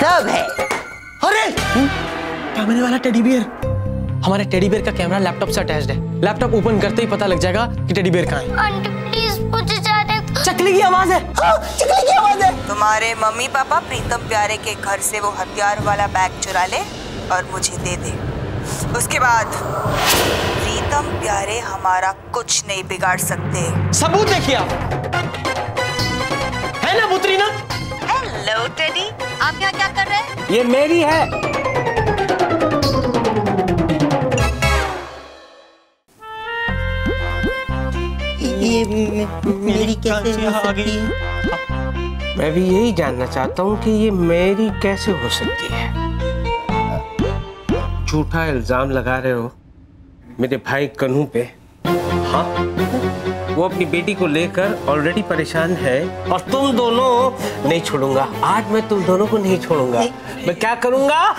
सब है। अरे कैमरे वाला टेडी बियर, हमारे टेडी बियर का कैमरा लैपटॉप से अटैच्ड है। लैपटॉप ओपन करते ही पता लग जाएगा कि टेडी बियर कहाँ है। आंटी प्लीज मुझे जाने दो। चकली की आवाज है। हाँ, चकली की आवाज है। तुम्हारे मम्मी पापा प्रीतम प्यारे के घर से वो हथियार वाला बैग चुरा ले और मुझे दे दे। उसके बाद प्रीतम प्यारे हमारा कुछ नहीं बिगाड़ सकते। सबूत देखिए आप, है ना बुतरीना? हेलो टेडी, आप यहाँ क्या कर रहे हैं? ये मेरी है। ये मेरी कैसे हो सकती है? मैं भी यही जानना चाहता हूँ कि ये मेरी कैसे हो सकती है। झूठा इल्जाम लगा रहे हो मेरे भाई कन्हू पे। हाँ, वो अपनी बेटी को लेकर ऑलरेडी परेशान है और तुम दोनों नहीं छोड़ूंगा। आज मैं तुम दोनों को नहीं छोड़ूंगा। मैं क्या करूंगा?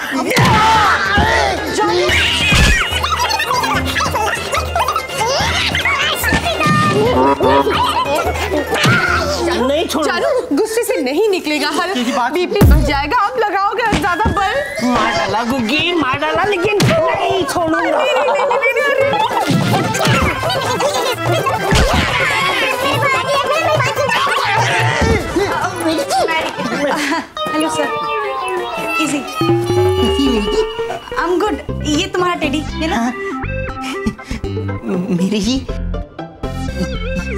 नहीं छोड़। जानू गुस्से से नहीं निकलेगा हल, बीपी बढ़ जाएगा। आप लगाओगे ज्यादा बल। मार डाला गुग्गी, मार डाला, लेकिन नहीं छोड़ूंगा। Hello sir, easy. I am good. ये तुम्हारा टेडी, ये ना। मेरी जी,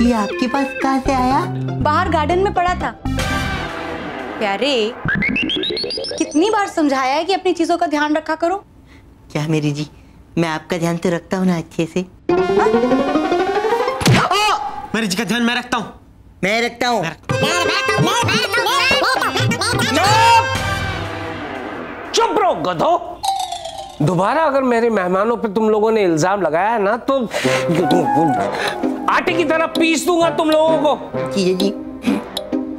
ये आपके पास कहाँ से आया? बाहर गार्डन में पड़ा था। प्यारे, कितनी बार समझाया है कि अपनी चीजों का ध्यान रखा करो। क्या मेरी जी, मैं आपका ध्यान तो रखता हूँ ना अच्छे से। मेरी जी का ध्यान मैं रखता हूँ। मैं रखता हूँ। चुप रहो गधो। दोबारा अगर मेरे मेहमानों पे तुम लोगों ने इल्जाम लगाया ना तो आटे की तरह पीस दूंगा तुम लोगों को। जी,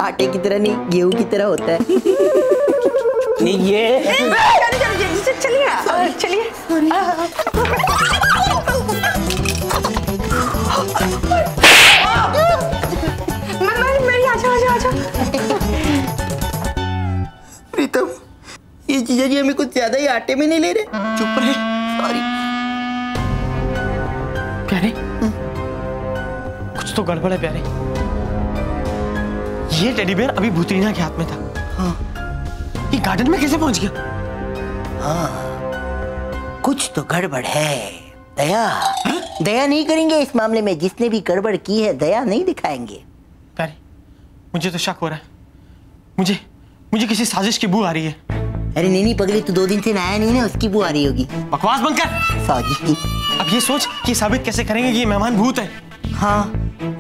आटे की तरह नहीं, गेहूं की तरह होता है। ये चलिए चलिए। प्रीतम, ये जीजा जी हमें कुछ ज्यादा ही आटे में नहीं ले रहे। चुप रहे। सॉरी। प्यारे, कुछ तो गड़बड़ है प्यारे। ये टेडी बियर अभी भूतरीना के हाथ में था। हाँ। ये गार्डन में कैसे पहुंच गया? हाँ, कुछ तो गड़बड़ है। दया दया नहीं करेंगे इस मामले में। जिसने भी गड़बड़ की है दया नहीं दिखाएंगे। प्यारे, मुझे तो शक हो रहा है। मुझे किसी साजिश की बू आ रही है। अरे नहीं पगली, तू 2 दिन से नहाया नहीं ना, उसकी बू आ रही होगी। बकवास बंद कर। सॉरी। अब ये सोच कि साबित कैसे करेंगे कि ये मेहमान भूत है। हाँ,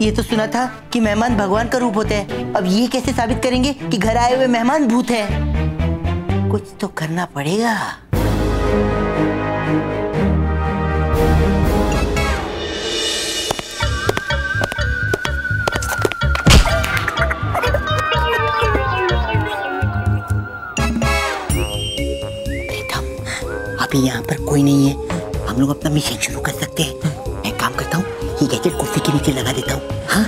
ये तो सुना था कि मेहमान भगवान का रूप होता है। अब ये कैसे साबित करेंगे कि घर आए हुए मेहमान भूत है? कुछ तो करना पड़ेगा। अभी यहाँ पर कोई नहीं है, हम लोग अपना मिशन शुरू कर सकते हैं। मैं काम करता हूँ, ये गैजेट कुर्सी के नीचे लगा देता हूँ। हाँ,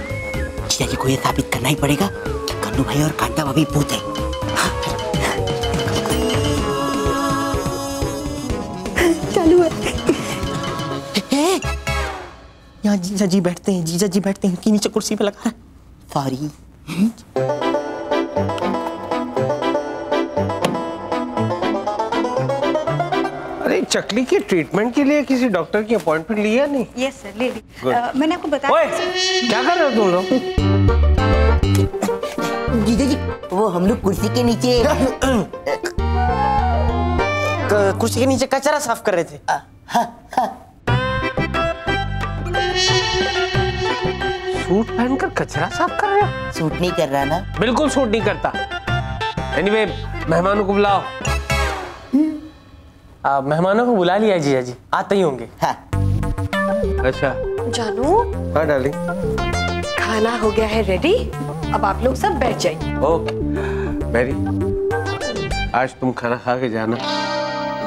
जीजा जी को ये साबित करना ही पड़ेगा कि कन्नू भाई और कांता भाभी भूत है। हाँ? चालू है। यहाँ जीजा जी बैठते हैं, जीजा जी बैठते हैं कि नीचे कुर्सी पे लगा है। सॉरी। चकली के ट्रीटमेंट के लिए किसी डॉक्टर की अपॉइंटमेंट लिया नहीं? यस सर, ले ली। मैंने आपको बताया। ओए, क्या कर रहे हो तुम लोग? जीजा जी, वो हम लोग कुर्सी के नीचे कुर्सी के नीचे कचरा साफ कर रहे थे। सूट पहनकर कचरा साफ कर रहे हो? सूट नहीं कर रहा ना? बिल्कुल सूट नहीं करता। एनीवे, मेहमानों को बुलाओ। मेहमानों को बुला लिया जीजा जी, आते ही होंगे। हाँ। अच्छा जानू, हाँ डार्लिंग, खाना हो गया है रेडी। अब आप लोग सब बैठ जाइए। ओके मैरी, आज तुम खाना खा के जाना।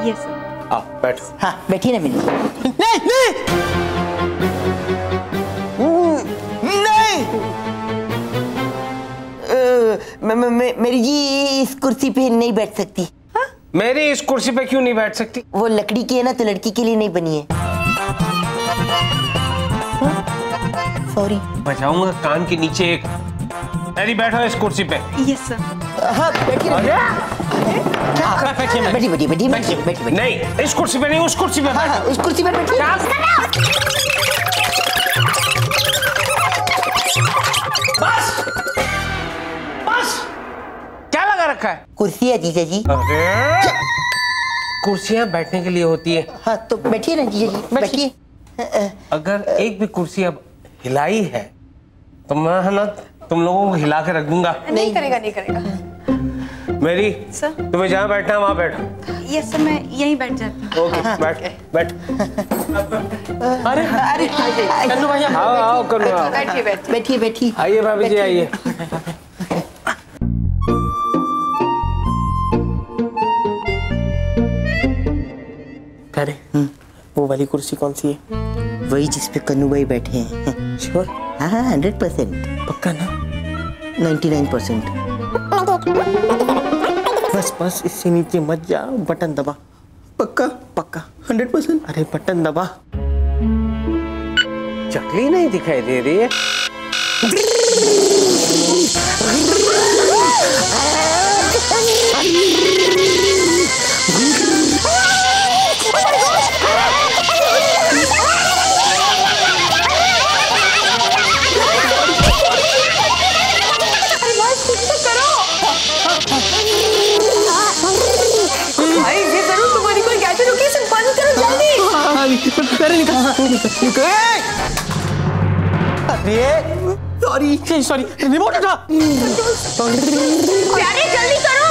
Yes sir. आओ बैठो। हाँ, बैठिए ना मेरी। नहीं, मेरी जी इस कुर्सी पे नहीं बैठ सकती। मेरी इस कुर्सी पे क्यों नहीं बैठ सकती? वो लकड़ी की है ना, तो लड़की के लिए नहीं बनी है। सॉरी। बजाऊंगा कान के नीचे एक। अरे बैठो इस कुर्सी पे। Yes sir. हाँ बैठिए। बैठी बैठी बैठी बैठी बैठी। नहीं इस कुर्सी पे नहीं, उस कुर्सी पे। हाँ उस कुर्सी पे बैठिए। बस बस, क्या लगा रखा है? कुर्सी है जीजा जी। अरे कुर्सियां बैठने के लिए होती है। हाँ तो बैठिए ना जीजा जी, बैठिए। अगर एक भी कुर्सी अब हिलाई है तो मैं है ना तुम लोगों को हिला के रख दूंगा। नहीं करेगा, नहीं करेगा। मेरी सर। तुम्हें जहाँ बैठना है वहाँ बैठो। यस सर, मैं यहीं बैठ जाती हूँ। ओके बैठ बैठ। अरे अरे कन्नू भैया, आओ आओ कन्नू आओ। बैठिए बैठिए। बैठिए बैठिए। आइए भाभी जी आइए। अरे वो वाली कुर्सी कौन सी है? वही जिसपे कन्नू भाई बैठे हैं। श्योर? हाँ 100%। पक्का ना? 99%। बस बस इससे नीचे मत जा, बटन दबा। पक्का पक्का 100%। अरे बटन दबा। चकली नहीं दिखाई दे रही है। सॉरी सॉरी, रिमोट उठा। प्यारे जल्दी करो।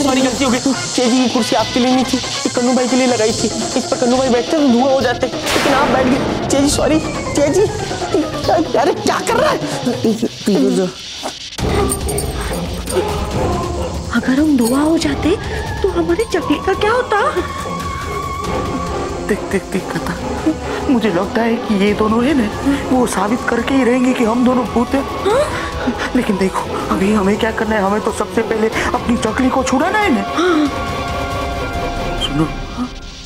सॉरी गलती हो गई। जी ये कुर्सी आपके लिए नहीं थी, ये कन्नू भाई के लिए लगाई थी। इस पर कन्नू भाई बैठते तो धुआं हो जाते, लेकिन आप बैठ गए। जी सॉरी। जी अरे क्या कर रहा है? अगर हम धुआं हो जाते तो हमारी चकली का क्या होता? देख देख देख कथा, मुझे लगता है कि ये दोनों है ना, वो साबित करके ही रहेंगे कि हम दोनों भूत हैं। लेकिन देखो अभी हमें क्या करना है, हमें तो सबसे पहले अपनी चकली को छुड़ाना है ना। सुनो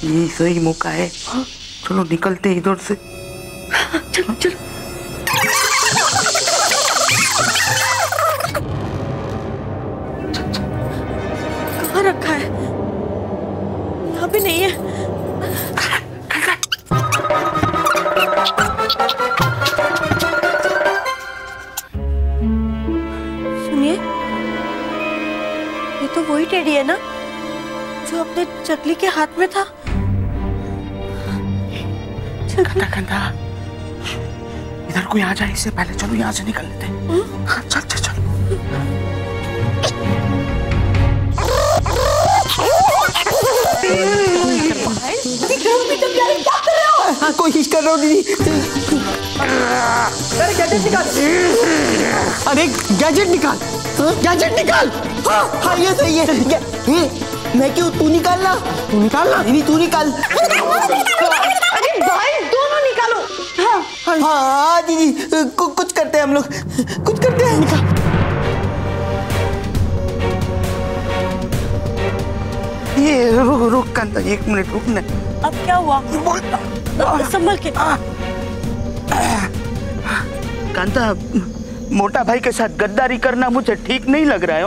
ये सही मौका है, चलो निकलते इधर से। चलो चलो। कहाँ रखा है? यहाँ भी नहीं है। सुनिए, ये तो वही टेडी है ना जो अपने चकली के हाथ में था। कंधा कंधा, इधर कोई आ जाए इससे पहले चलो यहाँ से निकल लेते हैं। हाँ चल चल चल। हाँ कोशिश कर रहा हूँ दीदी। अरे गैजेट निकाल। अरे गैजेट निकाल, गैजेट निकाल। हाँ ये सही है। मैं क्यों, तू निकालना। तू निकालना। नहीं तू निकाल। अरे भाई दोनों निकालो। हाँ दीदी कुछ करते हैं हम लोग, कुछ करते हैं। निकाल। ये रुक रुक कंधा, एक मिनट रुकना। अब क्या हुआ? संभल के। कांता, मोटा भाई के साथ गद्दारी करना मुझे ठीक नहीं लग रहा है।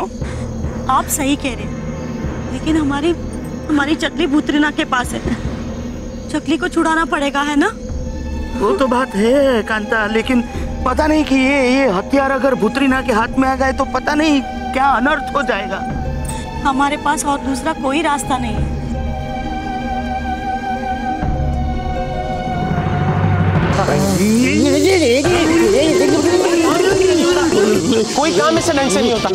आप सही कह रहे हैं, लेकिन हमारी चकली भूतरीना के पास है। चकली को छुड़ाना पड़ेगा, है ना? वो तो बात है कांता, लेकिन पता नहीं कि ये हथियार अगर भूतरीना के हाथ में आ गए तो पता नहीं क्या अनर्थ हो जाएगा। हमारे पास और दूसरा कोई रास्ता नहीं है। कोई काम इससे ढंग से नहीं होता।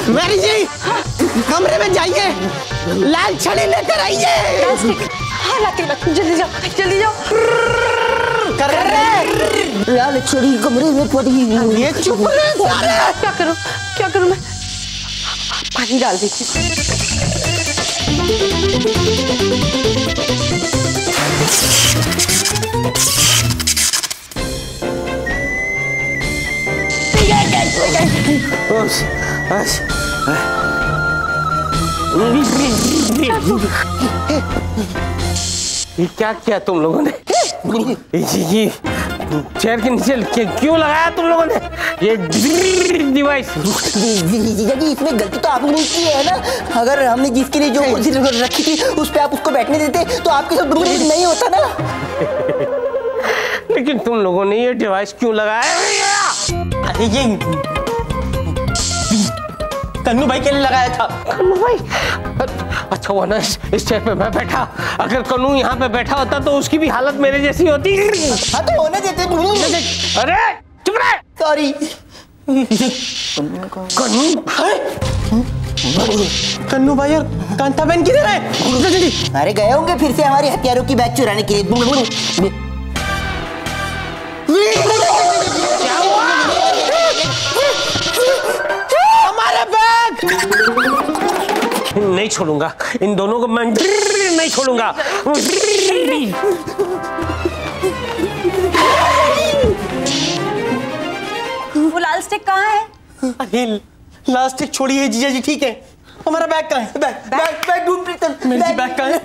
मैरी जी कमरे में जाइए, लाल छड़ी लेकर आइए। हाँ लाके जल्दी जाओ, जल्दी जाओ। कर रहे लाल छड़ी कमरे में पड़ी। ये चुप रहे सारे। क्या करूं, क्या करूं मैं? पानी डाल दीजिए। ठीक है ये क्या किया तुम लोगों ने? ये चेयर के नीचे क्यों लगाया तुम लोगों ने ये डिवाइस? जीजा जी इसमें गलती तो आप लोगों की है ना। अगर हमने जिसके लिए जो कुर्सी रखी थी उस पे आप उसको बैठने देते तो आपके साथ नहीं होता ना। लेकिन तुम लोगों ने ये डिवाइस क्यों लगाया? ये कन्नू भाई के लिए लगाया था। कन्नू भाई? अच्छा हुआ ना इस चेयर पे मैं बैठा। अगर कन्नू यहाँ पे बैठा होता तो उसकी भी हालत मेरे जैसी होती। हाँ तो होने देते। अरे चुप रहे। सॉरी। कन्नू भाई और कांता बहन किधर है? अरे गए होंगे फिर से हमारे हथियारों की बैग चुराने के लिए। हमारे बैग नहीं छोड़ूंगा इन दोनों को, मैं नहीं छोड़ूंगा। वो लाल स्टिक कहाँ है? अरे लास्ट एक छोड़िए जीजा जी, ठीक है। हमारा बैग कहाँ है? बैग ढूंढ प्रीतम। मेरी बैग कहाँ है?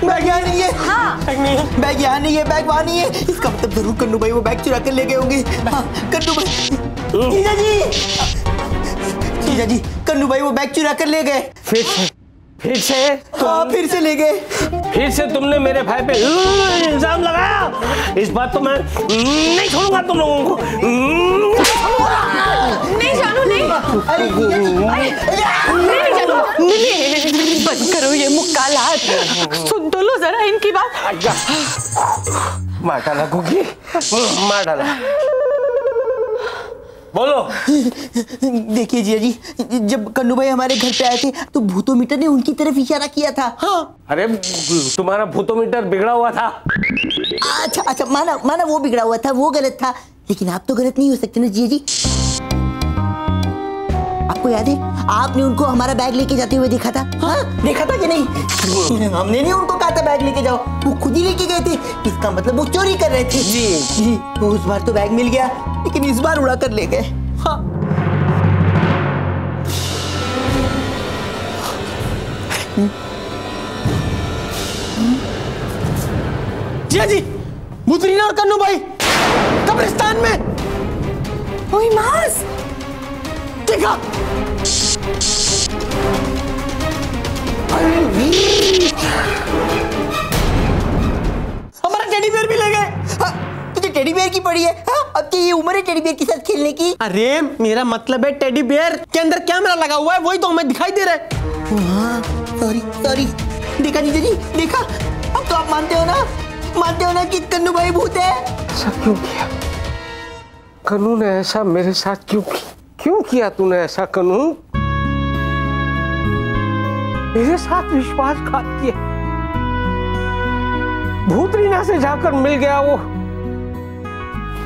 बैग यहाँ नहीं है। हाँ। बैग नहीं है। बैग यहाँ नहीं है, बैग वहाँ नहीं है। इसका मतलब जरूर कन्नू भाई वो बैग चुरा कर ले गए होंगे। हाँ, कन्नू भाई। जीजा जी कन्नू भाई वो बैग चुरा कर ले गए। फिर से हाँ फिर से ले गए। फिर से तुमने मेरे भाई पे इल्जाम लगाया। इस बात तो मैं नहीं छोड़ूंगा तुम लोगों को। नहीं जानू नहीं। अरे नहीं जानू नहीं। बंद करो ये मुक्कालात। सुन तो लो जरा इनकी बात। मार डाला कुकी, मार डाला। बोलो। देखिए जीजा जी जब कन्नू भाई हमारे घर पे आए थे तो भूतोमीटर ने उनकी तरफ इशारा किया था। हाँ। अरे तुम्हारा भूतोमीटर बिगड़ा हुआ था। अच्छा माना वो बिगड़ा हुआ था, वो गलत था। लेकिन आप तो गलत नहीं हो सकते ना जीजा जी। आपको याद है आपने उनको हमारा बैग लेके जाते हुए देखा था? हाँ देखा था कि नहीं? हमने नहीं उनको कहा था बैग लेके जाओ, वो खुद ही लेके गए थे। इसका मतलब वो चोरी कर रहे थे। जी तो उस बार तो बैग मिल गया लेकिन इस बार उड़ा कर ले गए। हाँ जीजा जी भूतरीना और कन्नू भाई कब्रिस्तान में। ओए मास देखा? हमारा टेडी बियर भी ले गए। हाँ, तुझे टेडी बियर की पड़ी है? हाँ, अब क्या ये उम्र है टेडी बियर के साथ खेलने की? अरे मेरा मतलब है टेडी बियर के अंदर कैमरा लगा हुआ है, वही तो हमें दिखाई दे रहा है। हाँ सॉरी। देखा जीजा जी देखा? अब तो आप मानते हो ना कि कन्नू भाई भूत है? ऐसा क्यों किया कन्नू ने? ऐसा मेरे साथ क्यों किया तूने ऐसा कन्नू? मेरे साथ विश्वासघात किया। भूतरीना से जाकर मिल गया वो।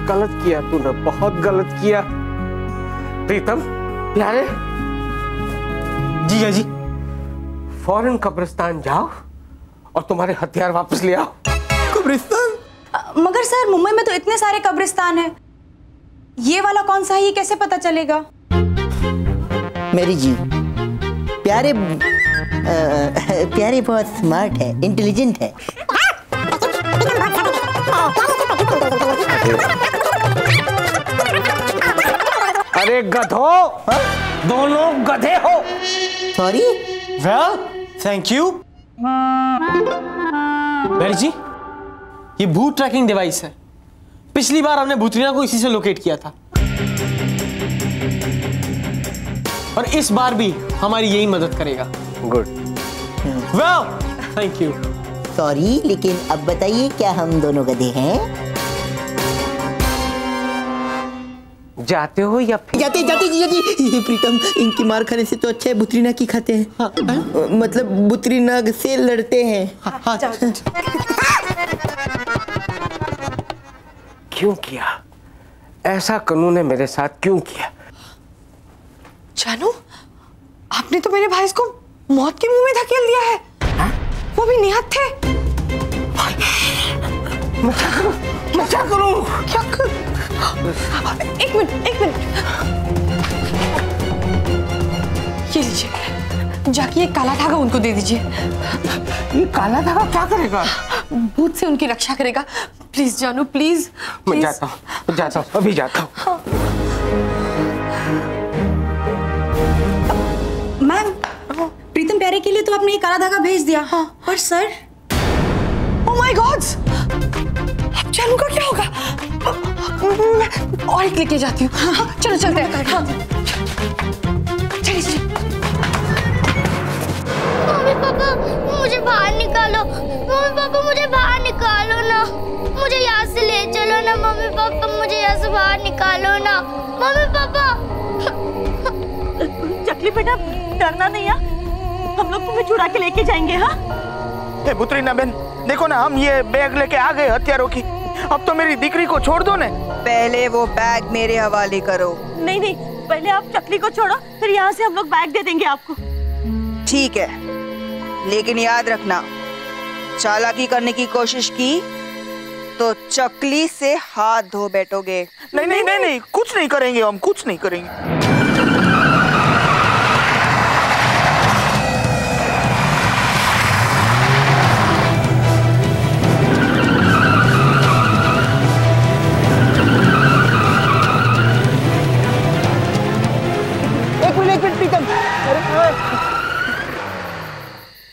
गलत किया तूने, बहुत गलत किया। प्रीतम प्यारे जीजा जी फौरन कब्रिस्तान जाओ और तुम्हारे हथियार वापस ले आओ। कब्रिस्तान? मगर सर मुंबई में तो इतने सारे कब्रिस्तान हैं, ये वाला कौन सा है ये कैसे पता चलेगा? मेरी जी प्यारे बहुत स्मार्ट है, इंटेलिजेंट है। अरे गधो, दोनों गधे हो। सॉरी। Well thank you. मेरी जी ये भूत ट्रैकिंग डिवाइस है। पिछली बार हमने भूतरीना को इसी से लोकेट किया था और इस बार भी हमारी यही मदद करेगा। Good. Well thank you. Sorry लेकिन अब बताइए क्या हम दोनों गधे हैं? जाते हो या फिर? जाते जीजा जी। प्रीतम इनकी मार खाने से तो अच्छा है भूतरीना की खाते हैं। हाँ, मतलब भूतरीना से लड़ते हैं। हाँ, क्यों किया ऐसा? कन्नू ने मेरे साथ क्यों किया? जानू आपने तो मेरे भाई को मौत के मुंह में धकेल दिया है। वो भी निहत्थे। मैं क्या करूं? क्या कर? एक मिनट एक मिनट, ये लीजिए, जाके ये काला धागा उनको दे दीजिए। ये काला धागा क्या करेगा? भूत से उनकी रक्षा करेगा। प्लीज जानू, प्लीज। मैं जाता हूँ, अभी जाता हूँ। मैम, प्रीतम प्यारे के लिए तो आपने ये काला धागा भेज दिया। हाँ। पर सर, ओह माय गॉड, अब जानू का क्या होगा? और एक लेके जाती हूँ। हाँ, चलो चलते हैं। हाँ। चलिए। मम्मी पापा मुझे बाहर निकालो, मम्मी पापा मुझे बाहर निकालो ना, मुझे यहाँ से ले चलो ना मम्मी पापा, मुझे यहाँ से बाहर निकालो ना मम्मी पापा। चकली बेटा, डरना नहीं है, हम लोग तुम्हें चुरा के लेके जाएंगे। हाँ बुतरीना बहन, देखो ना, हम ये बैग लेके आ गए हथियारों की। अब तो मेरी दीकरी को छोड़ दो ना। पहले वो बैग मेरे हवाले करो। नहीं नहीं, पहले आप चकली को छोड़ो, फिर यहाँ से हम लोग बैग दे देंगे आपको। ठीक है, लेकिन याद रखना, चालाकी करने की कोशिश की तो चकली से हाथ धो बैठोगे। नहीं नहीं नहीं नहीं, कुछ नहीं करेंगे, हम कुछ नहीं करेंगे।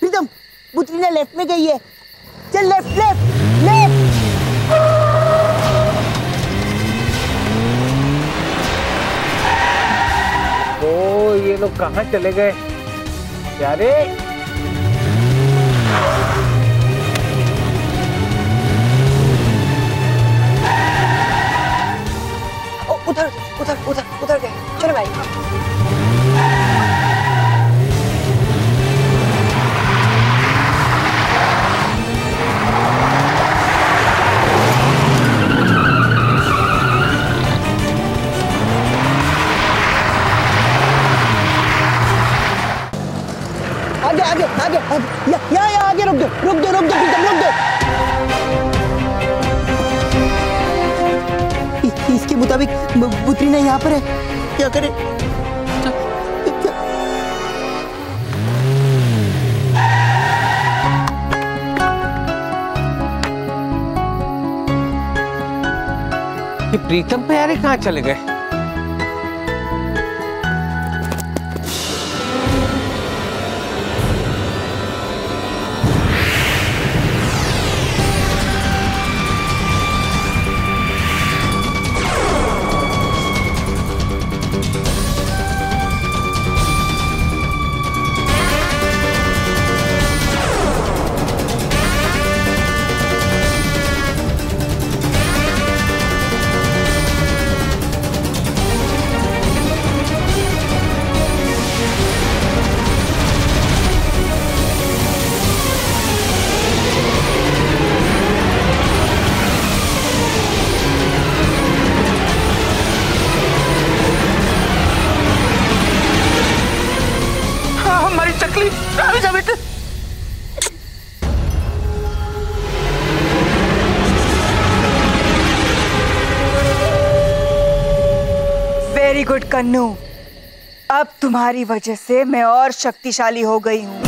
प्रीतम, बुतरीना लेफ्ट में गई है। चल लेफ्ट लेफ्ट लेफ्ट। ओ, ये लोग कहाँ चले गए? प्यारे, उधर उधर उधर उधर गए। चलो भाई। आगे आगे आगे आगे, यहाँ आगे रुक दो प्रीतम, रुक दो। इसके मुताबिक बुतरीना यहाँ पर है, क्या करे? ये प्रीतम प्यारे कहाँ चले गए? वेरी गुड कन्नू, अब तुम्हारी वजह से मैं और शक्तिशाली हो गई हूँ।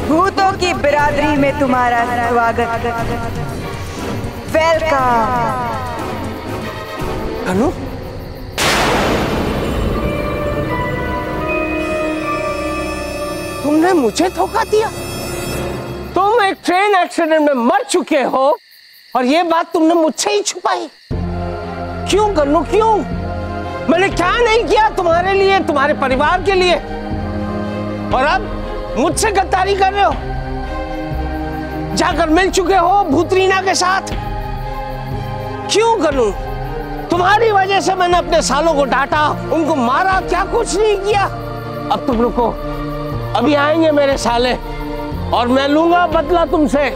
भूतों की बिरादरी में तुम्हारा स्वागत। वेलकम। कन्नू, तुमने मुझे धोखा दिया। तुम एक ट्रेन एक्सीडेंट में मर चुके हो और ये बात तुमने मुझसे ही छुपाई। क्यों कन्नू, क्यों? मैंने क्या नहीं किया तुम्हारे लिए, तुम्हारे परिवार के लिए, और अब मुझसे गद्दारी कर रहे हो। जाकर मिल चुके हो भूतरीना के साथ। क्यों कन्नू? तुम्हारी वजह से मैंने अपने सालों को डांटा, उनको मारा, क्या कुछ नहीं किया। अब तुम रुको, अभी आएंगे मेरे साले और मैं लूंगा बदला तुमसे।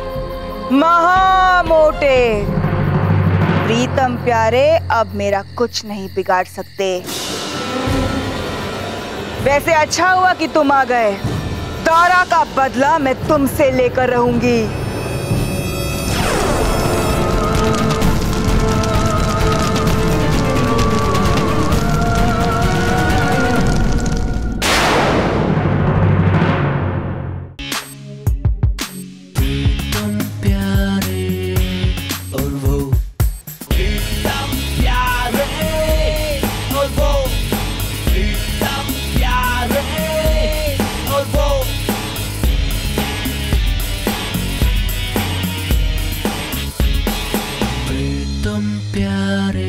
महामोटे प्रीतम प्यारे अब मेरा कुछ नहीं बिगाड़ सकते। वैसे अच्छा हुआ कि तुम आ गए। दारा का बदला मैं तुमसे लेकर रहूंगी। प्यारे।